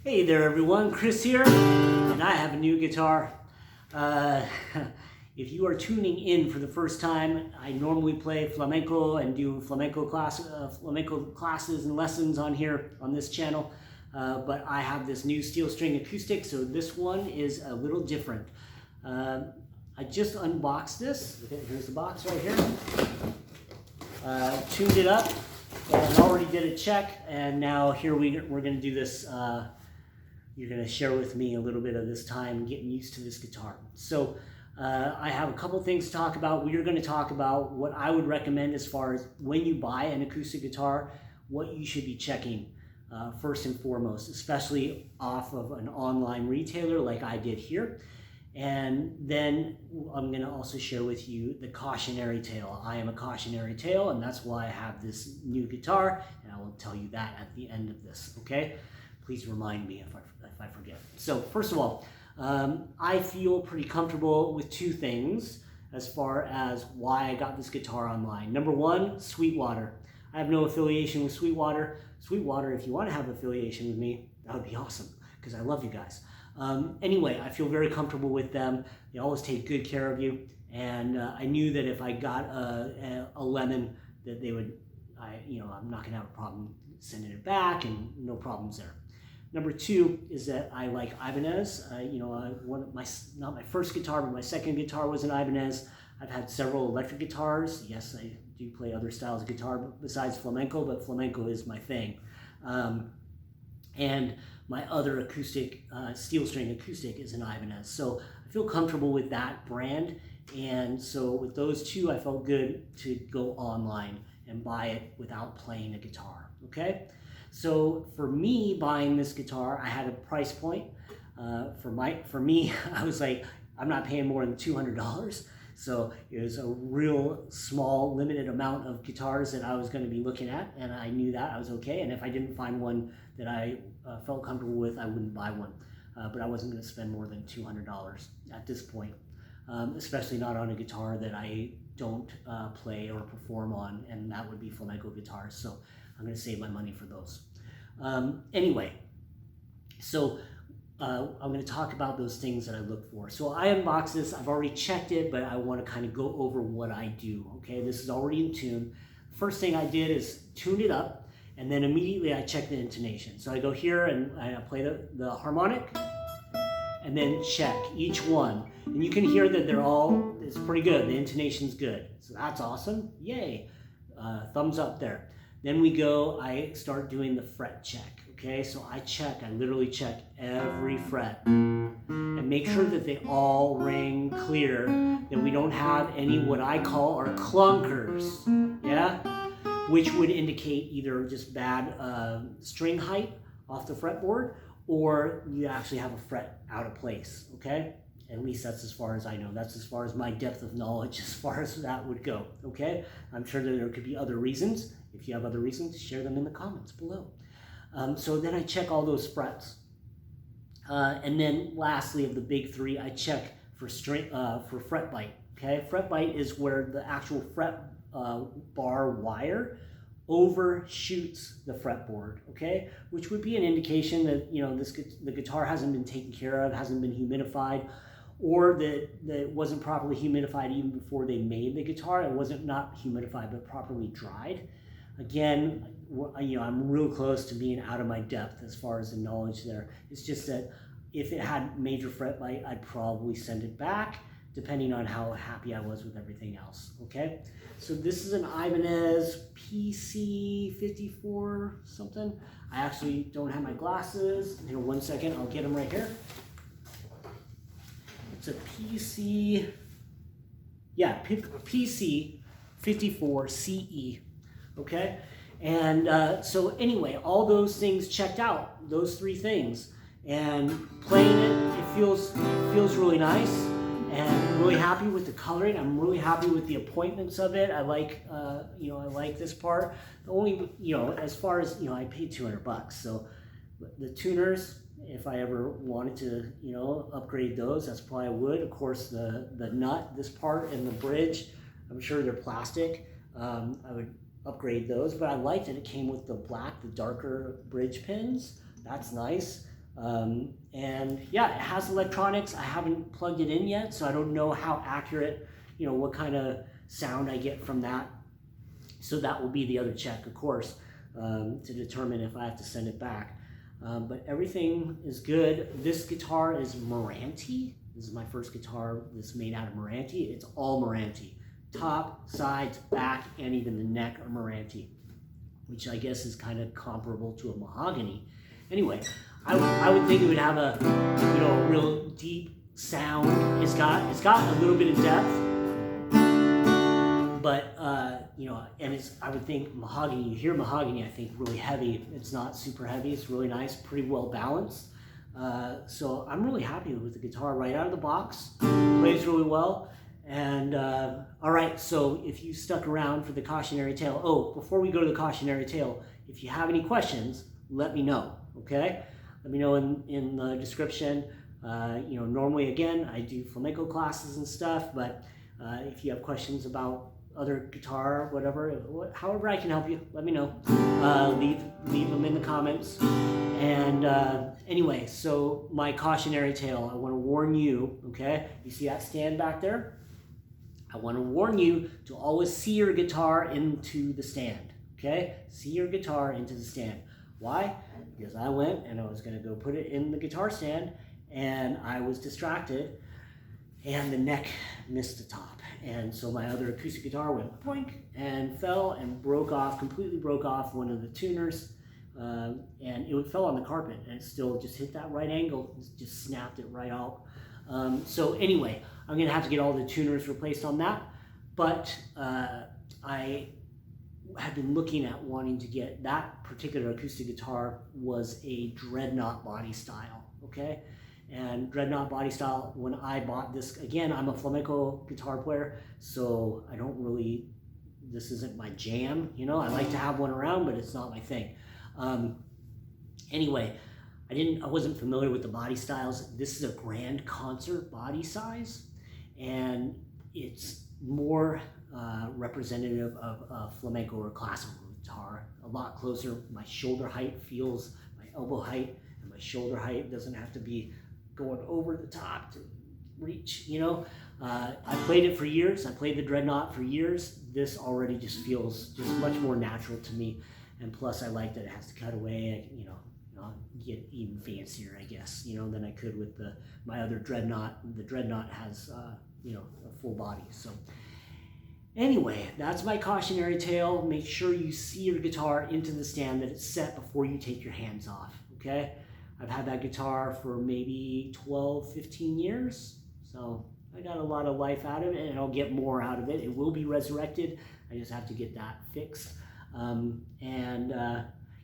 Hey there everyone, Chris here, and I have a new guitar. If you are tuning in for the first time, I normally play flamenco and do flamenco classes and lessons on here on this channel, but I have this new steel string acoustic, so this one is a little different. I just unboxed this. Okay, here's the box right here. Tuned it up and already did a check, and now here we're going to do this. You're going to share with me a little bit of this time getting used to this guitar. So I have a couple things to talk about. We are going to talk about what I would recommend as far as when you buy an acoustic guitar, what you should be checking first and foremost, especially off of an online retailer like I did here. And then I'm going to also share with you the cautionary tale. I am a cautionary tale, and that's why I have this new guitar, and I will tell you that at the end of this, okay? Please remind me if I forget. So first of all, I feel pretty comfortable with two things as far as why I got this guitar online. Number one, Sweetwater. I have no affiliation with Sweetwater. Sweetwater, if you want to have affiliation with me, that would be awesome because I love you guys. Anyway, I feel very comfortable with them. They always take good care of you, and I knew that if I got a lemon, that they would, I'm not going to have a problem sending it back, and no problems there. Number two is that I like Ibanez. Not my first guitar, but my second guitar was an Ibanez. I've had several electric guitars. Yes, I do play other styles of guitar besides flamenco, but flamenco is my thing. And my other acoustic, steel string acoustic is an Ibanez. So I feel comfortable with that brand. And so with those two, I felt good to go online and buy it without playing a guitar, okay? So for me buying this guitar, I had a price point. For me, I was like, I'm not paying more than $200. So it was a real small, limited amount of guitars that I was going to be looking at, and I knew that I was okay. And if I didn't find one that I felt comfortable with, I wouldn't buy one. But I wasn't going to spend more than $200 at this point, especially not on a guitar that I don't play or perform on, and that would be flamenco guitars. So I'm going to save my money for those. Anyway, so I'm going to talk about those things that I look for. So I unboxed this. I've already checked it, but I want to kind of go over what I do. Okay, this is already in tune. First thing I did is tune it up, and then immediately I check the intonation. So I go here and I play the harmonic, and then check each one. And you can hear that it's pretty good. The intonation's good. So that's awesome. Yay. Thumbs up there. Then I start doing the fret check, okay? So I literally check every fret and make sure that they all ring clear, that we don't have any what I call our clunkers, yeah? Which would indicate either just bad string height off the fretboard, or you actually have a fret out of place, okay? At least that's as far as I know. That's as far as my depth of knowledge as far as that would go, okay? I'm sure that there could be other reasons. If you have other reasons, share them in the comments below. So then I check all those frets. And then lastly of the big three, I check for fret bite, okay? Fret bite is where the actual fret bar wire overshoots the fretboard, okay? Which would be an indication that, the guitar hasn't been taken care of, hasn't been humidified, or that it wasn't properly humidified even before they made the guitar. It wasn't not humidified, but properly dried. Again, I'm real close to being out of my depth as far as the knowledge there. It's just that if it had major fret bite, I'd probably send it back, depending on how happy I was with everything else, okay? So this is an Ibanez PC54 something. I actually don't have my glasses. Here, one second, I'll get them right here. It's a PC54CE, okay? And so anyway, all those things checked out, those three things. And playing it feels really nice, and I'm really happy with the coloring. I'm really happy with the appointments of it. I like, I like this part. The only, as far as, I paid $200, so the tuners, if I ever wanted to, upgrade those, that's probably I would. Of course, the nut, this part, and the bridge, I'm sure they're plastic. I would upgrade those, but I liked it. It came with the darker bridge pins. That's nice. And yeah, it has electronics. I haven't plugged it in yet, so I don't know how accurate, what kind of sound I get from that. So that will be the other check, of course, to determine if I have to send it back. But everything is good. This guitar is Meranti. This is my first guitar that's made out of Meranti. It's all Meranti. Top, sides, back, and even the neck are Meranti, which I guess is kind of comparable to a mahogany. Anyway, I would think it would have a real deep sound. It's got a little bit of depth, but and I would think mahogany. You hear mahogany, I think really heavy. It's not super heavy. It's really nice, pretty well balanced. So I'm really happy with the guitar right out of the box. Plays really well. And all right, so if you stuck around for the cautionary tale, before we go to the cautionary tale, if you have any questions, let me know, okay? Let me know in the description. Normally, again, I do flamenco classes and stuff, but if you have questions about other guitar, whatever, however I can help you, let me know. Leave them in the comments. And anyway, so my cautionary tale, I want to warn you, okay? You see that stand back there? I want to warn you to always see your guitar into the stand, okay? See your guitar into the stand. Why? Because I went and I was going to go put it in the guitar stand, and I was distracted, and the neck missed the top. And so my other acoustic guitar went boink and fell and completely broke off one of the tuners, and it fell on the carpet, and it still just hit that right angle, just snapped it right out. So anyway, I'm going to have to get all the tuners replaced on that, but I had been looking at wanting to get that particular acoustic guitar was a dreadnought body style, okay? And dreadnought body style, when I bought this, again, I'm a flamenco guitar player, so this isn't my jam, I like to have one around, but it's not my thing. Anyway, I wasn't familiar with the body styles. This is a grand concert body size, and it's more representative of a flamenco or classical guitar, a lot closer. My shoulder height feels, my elbow height and my shoulder height doesn't have to be going over the top to reach, I played it for years. I played the dreadnought for years. This already just feels just much more natural to me, and plus I like that it has to cut away, I'll get even fancier, I guess, than I could with my other dreadnought. The dreadnought has, a full body. So anyway, that's my cautionary tale. Make sure you see your guitar into the stand, that it's set before you take your hands off, okay? I've had that guitar for maybe 12, 15 years. So I got a lot of life out of it, and I'll get more out of it. It will be resurrected. I just have to get that fixed.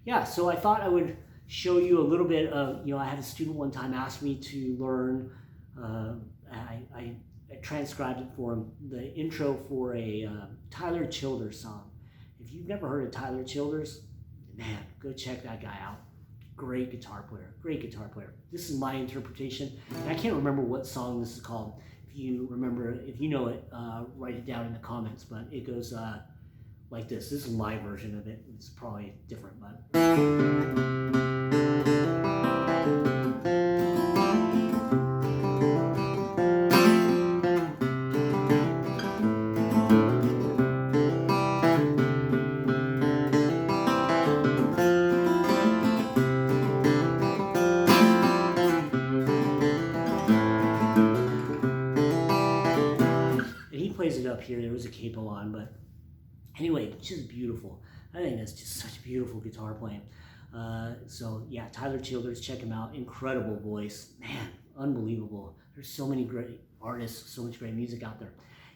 Yeah, so I thought I would show you a little bit of, I had a student one time ask me to learn, I transcribed it for him, the intro for a Tyler Childers song. If you've never heard of Tyler Childers, man, go check that guy out. Great guitar player, great guitar player. This is my interpretation, and I can't remember what song this is called. If you remember, if you know it, write it down in the comments, but it goes like this. This is my version of it. It's probably different, but... plays it up here. There was a capo on, but anyway, it's just beautiful. I think that's just such beautiful guitar playing. So yeah, Tyler Childers, check him out. Incredible voice, man, unbelievable. There's so many great artists, so much great music out there.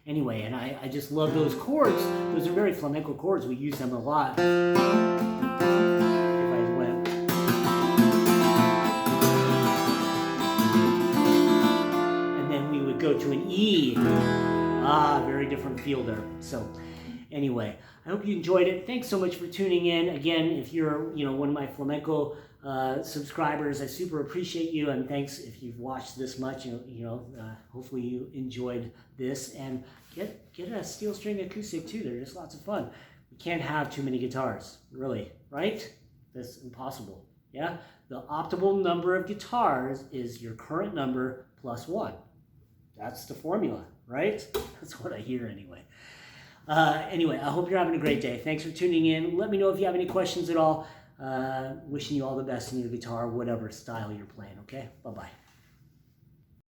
Anyway, and I just love those chords. Those are very flamenco chords. We use them a lot. And then we would go to an E. Very different feel there. So anyway, I hope you enjoyed it. Thanks so much for tuning in. Again, if you're one of my flamenco subscribers, I super appreciate you, and thanks if you've watched this much. Hopefully you enjoyed this, and get a steel string acoustic too. They're just lots of fun. We can't have too many guitars, really, right? That's impossible. Yeah, the optimal number of guitars is your current number plus 1. That's the formula, right? That's what I hear anyway. Anyway, I hope you're having a great day. Thanks for tuning in. Let me know if you have any questions at all. Wishing you all the best in your guitar, whatever style you're playing, okay? Bye-bye.